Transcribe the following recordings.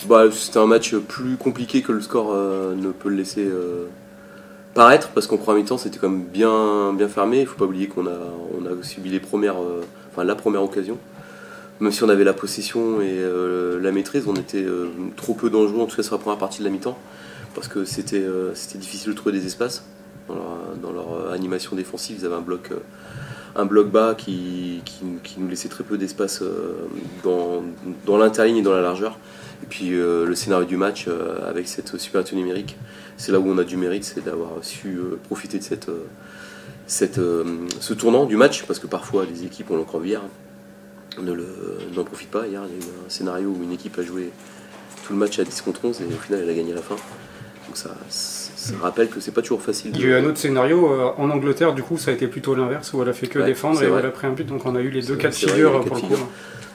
Bah, c'était un match plus compliqué que le score ne peut le laisser paraître, parce qu'en première mi-temps c'était quand même bien fermé. Il ne faut pas oublier on a subi la première occasion. Même si on avait la possession et la maîtrise, on était trop peu dangereux, en tout cas sur la première partie de la mi-temps, parce que c'était difficile de trouver des espaces. Dans leur animation défensive, ils avaient un bloc bas qui nous laissait très peu d'espace dans l'interligne et dans la largeur. Et puis le scénario du match avec cette supériorité numérique, c'est là où on a du mérite, c'est d'avoir su profiter de ce tournant du match, parce que parfois les équipes, on l'en hier, n'en profitent pas. Hier, il y a eu un scénario où une équipe a joué tout le match à 10 contre 11 et au final elle a gagné à la fin. Donc ça rappelle que c'est pas toujours facile. Il y a eu un autre scénario en Angleterre, du coup ça a été plutôt l'inverse, où elle a fait que défendre et où elle a pris un but, donc on a eu les deux cas de figure pour le coup.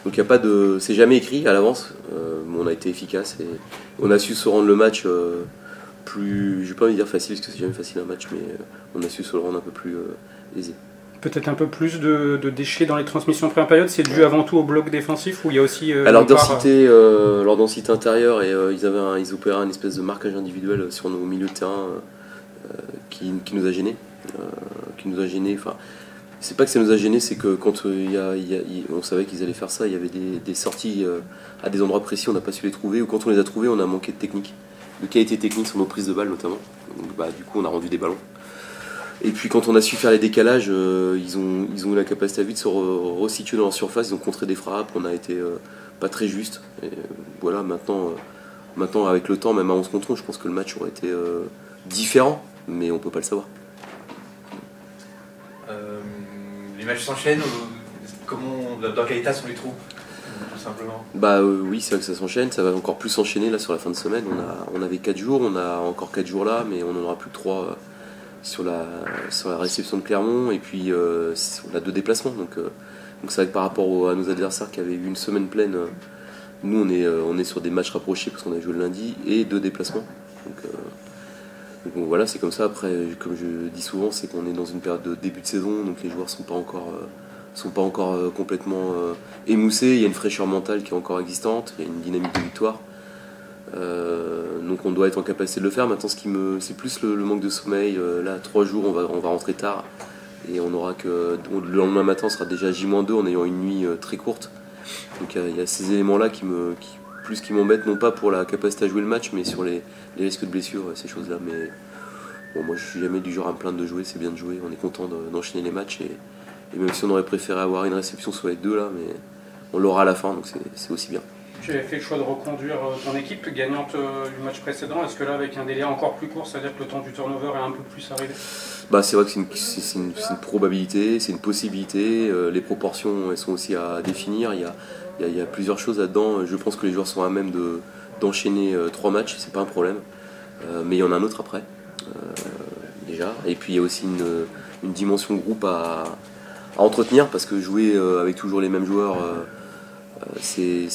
Donc il y a pas de, c'est jamais écrit à l'avance, mais on a été efficace et on a su se rendre le match plus, je vais pas me dire facile parce que c'est jamais facile un match, mais on a su se le rendre un peu plus aisé. Peut-être un peu plus de déchets dans les transmissions en première période, c'est dû avant tout au bloc défensif ou il y a aussi leur densité intérieure et ils opéraient un espèce de marquage individuel sur nos milieux de terrain qui nous a gênés. Enfin, c'est pas que ça nous a gênés, c'est que quand on savait qu'ils allaient faire ça, il y avait des sorties à des endroits précis, on n'a pas su les trouver, ou quand on les a trouvés, on a manqué de technique, de qualité technique sur nos prises de balles notamment. Donc, du coup, on a rendu des ballons. Et puis quand on a su faire les décalages, ils ont eu la capacité à vite se resituer dans leur surface, ils ont contré des frappes, on a été pas très juste. Et voilà, maintenant avec le temps, même à 11 contre 11, je pense que le match aurait été différent, mais on peut pas le savoir. Les matchs s'enchaînent, dans quel état sont les troupes, tout simplement? Oui, c'est vrai que ça s'enchaîne, ça va encore plus s'enchaîner là sur la fin de semaine. On avait 4 jours, on a encore 4 jours là, mais on en aura plus que 3 sur la réception de Clermont, et puis on a 2 déplacements. Donc c'est vrai que par rapport à nos adversaires qui avaient eu une semaine pleine, nous on est sur des matchs rapprochés parce qu'on a joué le lundi et 2 déplacements. Donc voilà, c'est comme ça. Après, comme je dis souvent, c'est qu'on est dans une période de début de saison, donc les joueurs sont pas encore complètement émoussés. Il y a une fraîcheur mentale qui est encore existante, il y a une dynamique de victoire. Donc on doit être en capacité de le faire. Maintenant, c'est plus le manque de sommeil. Là, 3 jours, on va rentrer tard et on aura que le lendemain matin, on sera déjà J-2 en ayant une nuit très courte. Donc il y a ces éléments-là qui m'embêtent, non pas pour la capacité à jouer le match, mais sur les risques de blessure, ces choses-là. Mais bon, moi, je suis jamais du genre à me plaindre de jouer. C'est bien de jouer. On est content d'enchaîner les matchs et même si on aurait préféré avoir une réception sur les 2 là, mais on l'aura à la fin, donc c'est aussi bien. Tu avais fait le choix de reconduire ton équipe gagnante du match précédent. Est-ce que là, avec un délai encore plus court, c'est-à-dire que le temps du turnover est un peu plus arrivé? C'est vrai que c'est une probabilité, c'est une possibilité. Les proportions, elles sont aussi à définir. Il y a plusieurs choses là-dedans. Je pense que les joueurs sont à même d'enchaîner 3 matchs, c'est pas un problème. Mais il y en a un autre après, déjà. Et puis il y a aussi une dimension groupe à entretenir, parce que jouer avec toujours les mêmes joueurs, c'est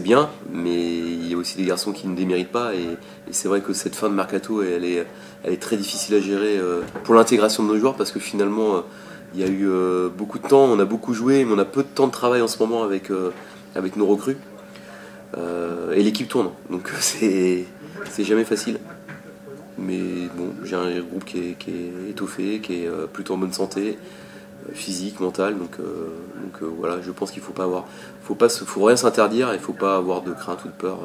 bien, mais il y a aussi des garçons qui ne déméritent pas, et c'est vrai que cette fin de mercato, elle est très difficile à gérer pour l'intégration de nos joueurs, parce que finalement il y a eu beaucoup de temps, on a beaucoup joué, mais on a peu de temps de travail en ce moment avec nos recrues, et l'équipe tourne, donc c'est jamais facile. Mais bon, j'ai un groupe qui est étoffé, qui est plutôt en bonne santé, physique, mentale, donc voilà, je pense qu'il faut rien s'interdire, il faut pas avoir de crainte ou de peur,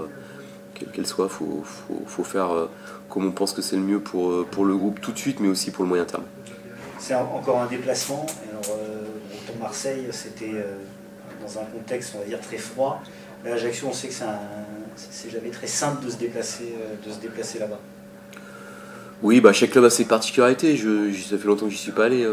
quelle qu'elle soit. Faut faire comme on pense que c'est le mieux pour le groupe tout de suite, mais aussi pour le moyen terme. C'est encore un déplacement. Alors, pour Marseille, c'était dans un contexte, on va dire, très froid. Mais à Ajaccio, on sait que c'est jamais très simple de se déplacer là-bas. Oui, chaque club a ses particularités. Ça fait longtemps que j'y suis pas allé.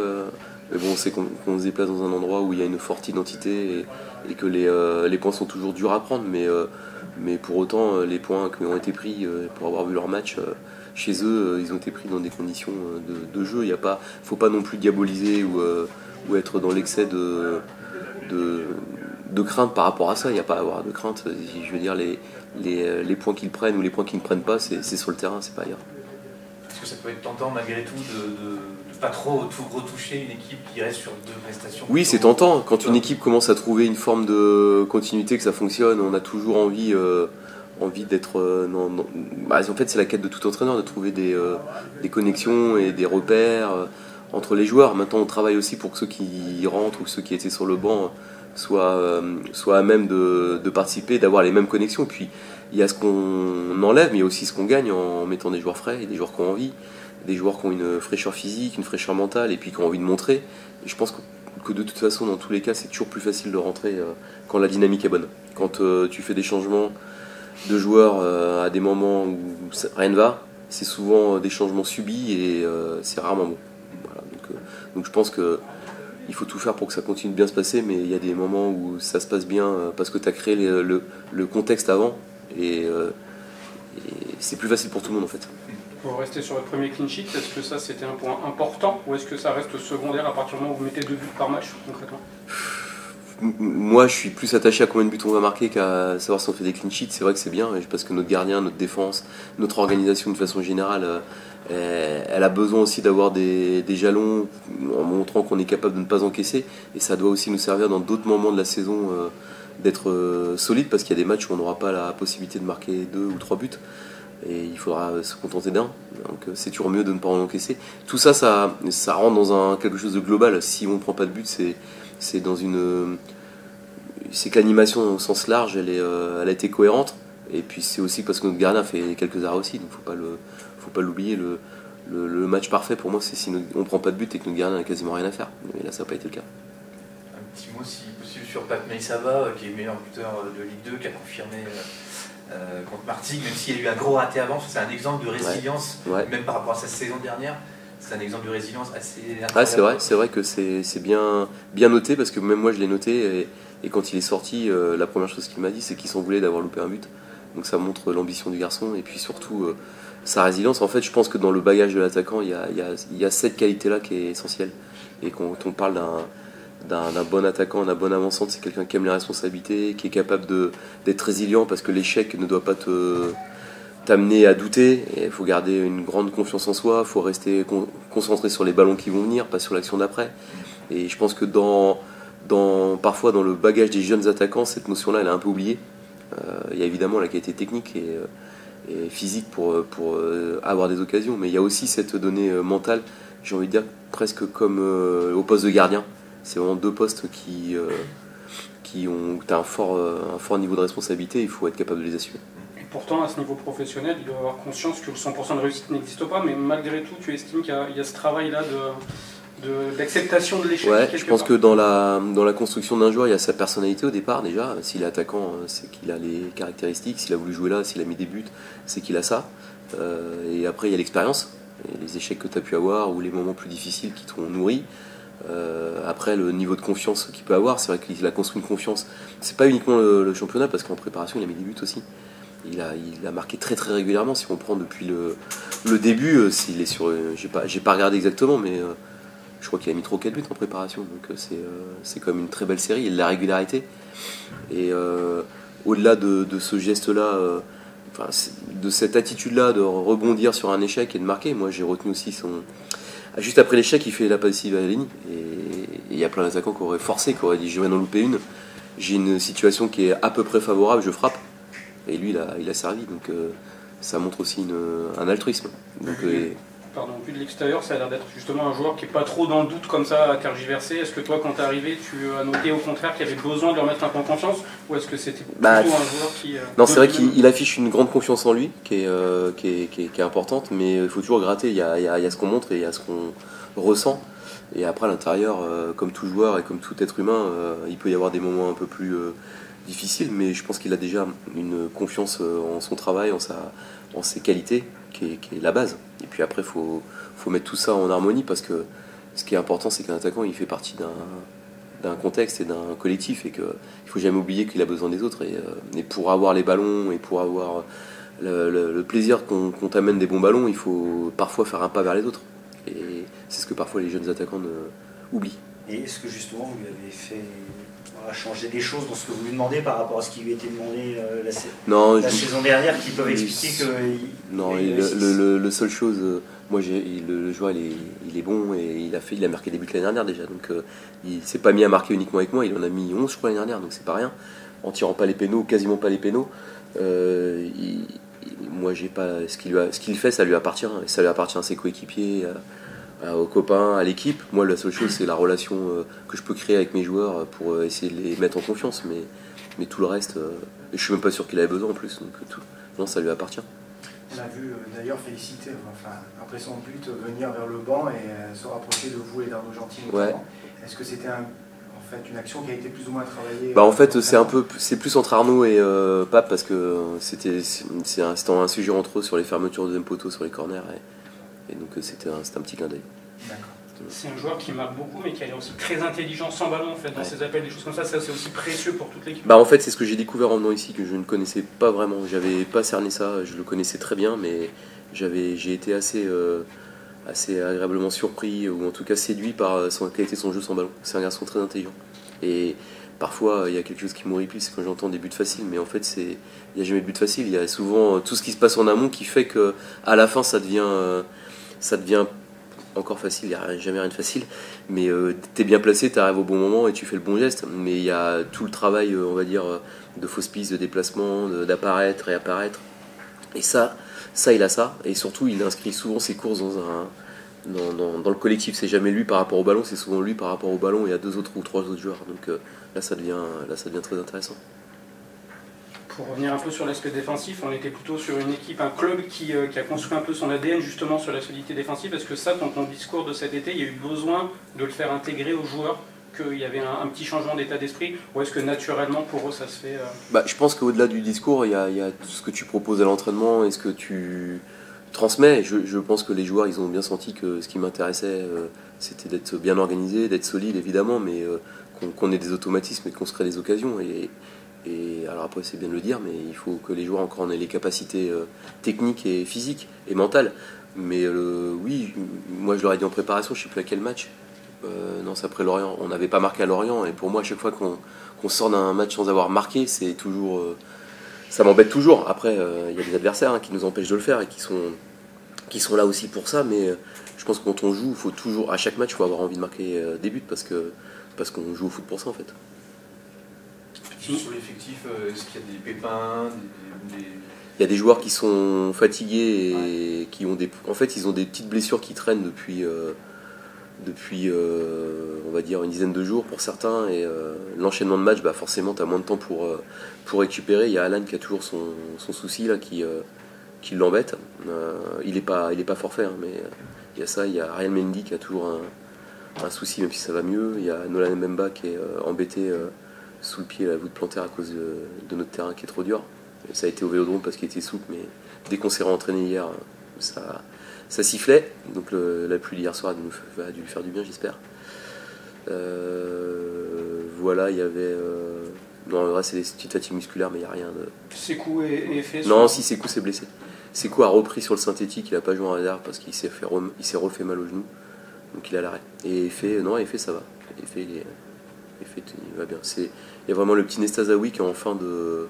Mais bon, on sait qu'on se déplace dans un endroit où il y a une forte identité et que les points sont toujours durs à prendre. Mais pour autant, les points qui ont été pris pour avoir vu leur match chez eux, ils ont été pris dans des conditions de jeu. Il faut pas non plus diaboliser ou être dans l'excès de crainte par rapport à ça. Il n'y a pas à avoir de crainte. Je veux dire, les points qu'ils prennent ou les points qu'ils ne prennent pas, c'est sur le terrain, c'est pas ailleurs. Est-ce que ça peut être tentant malgré tout de pas trop retoucher une équipe qui reste sur 2 prestations? Oui, c'est tentant. Quand une équipe commence à trouver une forme de continuité, que ça fonctionne, on a toujours envie envie d'être. Bah, en fait, c'est la quête de tout entraîneur, de trouver des connexions et des repères entre les joueurs. Maintenant, on travaille aussi pour que ceux qui rentrent ou ceux qui étaient sur le banc soient à même de participer, d'avoir les mêmes connexions. Et puis, il y a ce qu'on enlève, mais il y a aussi ce qu'on gagne en mettant des joueurs frais, et des joueurs qui ont envie, des joueurs qui ont une fraîcheur physique, une fraîcheur mentale, et puis qui ont envie de montrer. Et je pense que de toute façon, dans tous les cas, c'est toujours plus facile de rentrer quand la dynamique est bonne. Quand tu fais des changements de joueurs à des moments où rien ne va, c'est souvent des changements subis et c'est rarement bon. Voilà, donc je pense qu'il faut tout faire pour que ça continue de bien se passer, mais il y a des moments où ça se passe bien parce que tu as créé le contexte avant et c'est plus facile pour tout le monde en fait. Pour rester sur votre premier clean sheet, est-ce que ça c'était un point important ou est-ce que ça reste secondaire à partir du moment où vous mettez 2 buts par match concrètement? Moi je suis plus attaché à combien de buts on va marquer qu'à savoir si on fait des clean sheets. C'est vrai que c'est bien parce que notre gardien, notre défense, notre organisation de façon générale, elle a besoin aussi d'avoir des jalons en montrant qu'on est capable de ne pas encaisser, et ça doit aussi nous servir dans d'autres moments de la saison d'être solide, parce qu'il y a des matchs où on n'aura pas la possibilité de marquer 2 ou 3 buts et il faudra se contenter d'un, donc c'est toujours mieux de ne pas en encaisser. Tout ça, ça rentre dans quelque chose de global. Si on ne prend pas de but, c'est que l'animation au sens large elle a été cohérente, et puis c'est aussi parce que notre gardien fait quelques arrêts aussi, donc faut pas l'oublier. Le match parfait pour moi, c'est si on ne prend pas de but et que notre gardien n'a quasiment rien à faire, mais là ça n'a pas été le cas. Un petit mot si possible sur Pat Meissava, qui est meilleur buteur de Ligue 2, qui a confirmé contre Martigues, même s'il y a eu un gros raté avant. C'est un exemple de résilience, même par rapport à sa saison dernière. C'est un exemple de résilience assez incroyable. C'est vrai que c'est bien noté, parce que même moi je l'ai noté, et quand il est sorti, la première chose qu'il m'a dit, c'est qu'il s'en voulait d'avoir loupé un but. Donc ça montre l'ambition du garçon, et puis surtout sa résilience. En fait, je pense que dans le bagage de l'attaquant, il y a cette qualité-là qui est essentielle. Et quand on parle d'un bon attaquant, d'un bon avant-centre, c'est quelqu'un qui aime les responsabilités, qui est capable d'être résilient, parce que l'échec ne doit pas t'amener à douter. Il faut garder une grande confiance en soi, il faut rester concentré sur les ballons qui vont venir, pas sur l'action d'après. Et je pense que parfois dans le bagage des jeunes attaquants, cette notion-là, elle est un peu oubliée. Il y a évidemment la qualité technique et physique pour avoir des occasions, mais il y a aussi cette donnée mentale, j'ai envie de dire presque comme au poste de gardien. C'est vraiment 2 postes qui ont un fort niveau de responsabilité, il faut être capable de les assumer. Et pourtant, à ce niveau professionnel, il doit avoir conscience que le 100% de réussite n'existe pas, mais malgré tout, tu estimes qu'il y a ce travail-là d'acceptation de l'échec. Ouais, je pense que dans la construction d'un joueur, il y a sa personnalité au départ déjà. S'il est attaquant, c'est qu'il a les caractéristiques. S'il a voulu jouer là, s'il a mis des buts, c'est qu'il a ça. Et après, il y a l'expérience, et les échecs que tu as pu avoir ou les moments plus difficiles qui t'ont nourri. Après, le niveau de confiance qu'il peut avoir, c'est vrai qu'il a construit une confiance. C'est pas uniquement le championnat, parce qu'en préparation, il a mis des buts aussi. Il a marqué très très régulièrement. Si on prend depuis le début, s'il est sur, j'ai pas regardé exactement, mais je crois qu'il a mis 3 ou 4 buts en préparation, donc c'est quand même une très belle série. Il a de la régularité, et au-delà de ce geste-là, de cette attitude-là de rebondir sur un échec et de marquer, moi j'ai retenu aussi juste après l'échec, il fait la passe à la ligne, et il y a plein d'attaquants qui auraient forcé, qui auraient dit je vais en louper une, j'ai une situation qui est à peu près favorable, je frappe, et lui il a servi, donc ça montre aussi un altruisme. Donc, vu de l'extérieur, ça a l'air d'être justement un joueur qui n'est pas trop dans le doute comme ça, à tergiverser. Est-ce que toi, quand tu es arrivé, tu as noté au contraire qu'il y avait besoin de leur mettre un peu en confiance, ou est-ce que c'était plutôt un joueur qui... Non, c'est vrai qu'il affiche une grande confiance en lui, qui est importante, mais il faut toujours gratter. Il y a ce qu'on montre et il y a ce qu'on ressent. Et après, à l'intérieur, comme tout joueur et comme tout être humain, il peut y avoir des moments un peu plus difficiles, mais je pense qu'il a déjà une confiance en son travail, en ses qualités, qui est la base. Et puis après, il faut mettre tout ça en harmonie, parce que ce qui est important, c'est qu'un attaquant, il fait partie d'un contexte et d'un collectif, et qu'il ne faut jamais oublier qu'il a besoin des autres. Et pour avoir les ballons et pour avoir le plaisir qu'on t'amène des bons ballons, il faut parfois faire un pas vers les autres. Et c'est ce que parfois les jeunes attaquants oublient. Et est-ce que justement vous lui avez fait changer des choses dans ce que vous lui demandez par rapport à ce qui lui était demandé la saison dernière, qui peuvent expliquer que... Non, la seule chose, moi le joueur il est bon, et il a marqué des buts l'année dernière déjà, donc il s'est pas mis à marquer uniquement avec moi, il en a mis 11 je crois l'année dernière, donc c'est pas rien, en tirant pas les pénaux, quasiment pas les pénaux. Moi, j'ai pas ce qu'il fait, ça lui appartient, et ça lui appartient à ses coéquipiers, aux copains, à l'équipe. Moi, la seule chose, c'est la relation que je peux créer avec mes joueurs pour essayer de les mettre en confiance, mais tout le reste, je suis même pas sûr qu'il avait besoin en plus, donc non, ça lui appartient. On a vu d'ailleurs féliciter, après son but, venir vers le banc et se rapprocher de vous et d'Arnaud Gentil notamment. Ouais. Est-ce que c'était une action qui a été plus ou moins travaillée? En fait, c'est plus entre Arnaud et Pape, parce que c'était un sujet entre eux sur les fermetures de deuxième poteau, sur les corners, et donc c'était un petit clin d'œil. D'accord. C'est un joueur qui marque beaucoup, mais qui est aussi très intelligent sans ballon, en fait, dans ses appels, des choses comme ça. Ça, c'est aussi précieux pour toute l'équipe. En fait, c'est ce que j'ai découvert en venant ici, que je ne connaissais pas vraiment. J'avais pas cerné ça, je le connaissais très bien, mais j'ai été assez agréablement surpris, ou en tout cas séduit par son qualité de son jeu sans ballon. C'est un garçon très intelligent. Et parfois, il y a quelque chose qui m'horripile, c'est quand j'entends des buts faciles, mais en fait, il n'y a jamais de but facile. Il y a souvent tout ce qui se passe en amont qui fait qu'à la fin, ça devient encore facile. Il n'y a jamais rien de facile, mais tu es bien placé, tu arrives au bon moment et tu fais le bon geste. Mais il y a tout le travail, on va dire, de fausse piste, de déplacement, d'apparaître, réapparaître. Et ça, il a ça. Et surtout, il inscrit souvent ses courses dans le collectif. C'est jamais lui par rapport au ballon, c'est souvent lui par rapport au ballon et à 2 autres ou 3 autres joueurs. Donc là, ça devient très intéressant. Pour revenir un peu sur l'aspect défensif, on était plutôt sur une équipe, un club qui a construit un peu son ADN justement sur la solidité défensive. Est-ce que ça, dans ton discours de cet été, il y a eu besoin de le faire intégrer aux joueurs, qu'il y avait un petit changement d'état d'esprit, ou est-ce que naturellement pour eux ça se fait Je pense qu'au-delà du discours, il y a tout ce que tu proposes à l'entraînement et ce que tu transmets. Je pense que les joueurs, ils ont bien senti que ce qui m'intéressait, c'était d'être bien organisé, d'être solide évidemment, mais qu'on ait des automatismes et qu'on se crée des occasions. Et alors après, c'est bien de le dire, mais il faut que les joueurs encore en aient les capacités techniques et physiques et mentales. Mais oui, moi je leur ai dit en préparation, je ne sais plus à quel match. Non, c'est après Lorient. On n'avait pas marqué à Lorient, et pour moi, à chaque fois qu'on sort d'un match sans avoir marqué, c'est toujours, ça m'embête toujours. Après, il y a des adversaires qui nous empêchent de le faire et qui sont là aussi pour ça. Mais je pense que quand on joue, faut toujours, à chaque match, il faut avoir envie de marquer des buts parce qu'on joue au foot pour ça en fait. Sur l'effectif, est-ce qu'il y a des pépins, Il y a des joueurs qui sont fatigués et qui ont ils ont des petites blessures qui traînent depuis on va dire une dizaine de jours pour certains, et l'enchaînement de matchs, forcément tu as moins de temps pour récupérer. Il y a Alan qui a toujours son souci là, qui l'embête. Il est pas forfait, mais il y a ça. Il y a Ryan Mendy qui a toujours un souci, même si ça va mieux. Il y a Nolan Mbemba qui est embêté sous le pied à la voûte plantaire à cause de notre terrain qui est trop dur. Et ça a été au Vélodrome parce qu'il était souple, mais dès qu'on s'est rentraîné hier, ça sifflait. Donc la pluie d'hier soir a dû lui faire du bien, j'espère. Voilà, il y avait... Non, le reste, c'est des petites fatigues musculaires, mais il n'y a rien de... Sekou est fait... Non, si, Sekou s'est blessé. Sekou a repris sur le synthétique, il n'a pas joué en réserve parce qu'il s'est refait mal au genou. Donc il est à l'arrêt. Et Effet, ça va. Effet, il va bien. Il y a vraiment le petit Nestazaoui qui est en fin de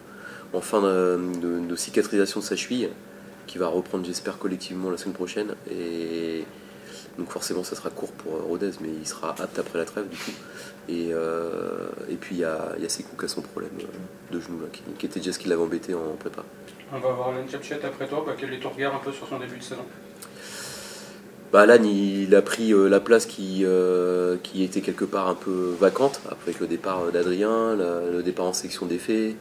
cicatrisation de sa cheville, qui va reprendre, j'espère, collectivement la semaine prochaine. Et donc forcément ça sera court pour Rodez, mais il sera apte après la trêve du coup. Et puis il y a Sekou qui a son problème de genou là, qui était déjà ce qui l'avait embêté en prépa. On va avoir Alan Tchatchet après toi. Quel est ton regard un peu sur son début de saison? Alan, il a pris la place qui était quelque part un peu vacante avec le départ d'Adrien, le départ en section d'effet,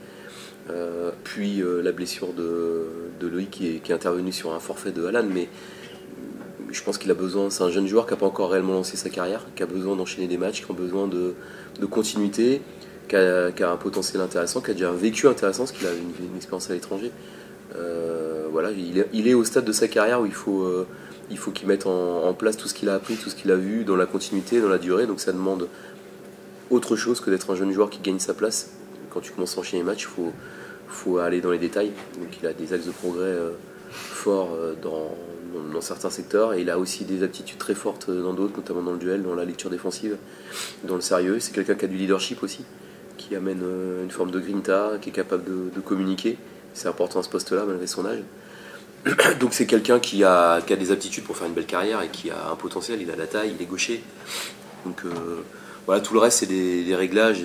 puis la blessure de Loïc qui est intervenu sur un forfait de Alan. Mais je pense qu'il a besoin, c'est un jeune joueur qui n'a pas encore réellement lancé sa carrière, qui a besoin d'enchaîner des matchs, qui a besoin de continuité, qui a un potentiel intéressant, qui a déjà un vécu intéressant parce qu'il a une expérience à l'étranger. Voilà, il est au stade de sa carrière où il faut qu'il mette en place tout ce qu'il a appris, tout ce qu'il a vu, dans la continuité, dans la durée. Donc ça demande autre chose que d'être un jeune joueur qui gagne sa place. Quand tu commences à enchaîner les matchs, il faut aller dans les détails. Donc il a des axes de progrès forts dans certains secteurs, et il a aussi des aptitudes très fortes dans d'autres, notamment dans le duel, dans la lecture défensive, dans le sérieux. C'est quelqu'un qui a du leadership aussi, qui amène une forme de grinta, qui est capable de communiquer. C'est important à ce poste-là malgré son âge. Donc c'est quelqu'un qui a des aptitudes pour faire une belle carrière et qui a un potentiel. Il a la taille, il est gaucher. Donc voilà, tout le reste c'est des réglages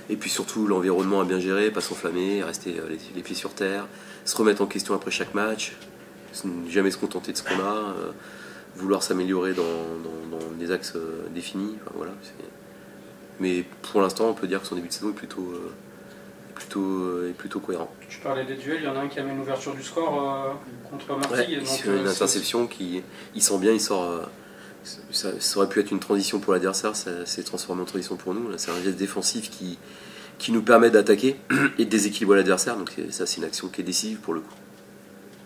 Et puis surtout l'environnement à bien gérer, pas s'enflammer, rester les pieds sur terre, se remettre en question après chaque match, jamais se contenter de ce qu'on a, vouloir s'améliorer dans des axes définis. Enfin, voilà, mais pour l'instant, on peut dire que son début de saison est plutôt cohérent. Tu parlais des duels, il y en a un qui amène l'ouverture du score contre Martigues. Ouais, une interception il sent bien, il sort. Ça aurait pu être une transition pour l'adversaire, ça s'est transformé en transition pour nous. C'est un geste défensif qui nous permet d'attaquer et de déséquilibrer l'adversaire, donc ça c'est une action qui est décisive pour le coup.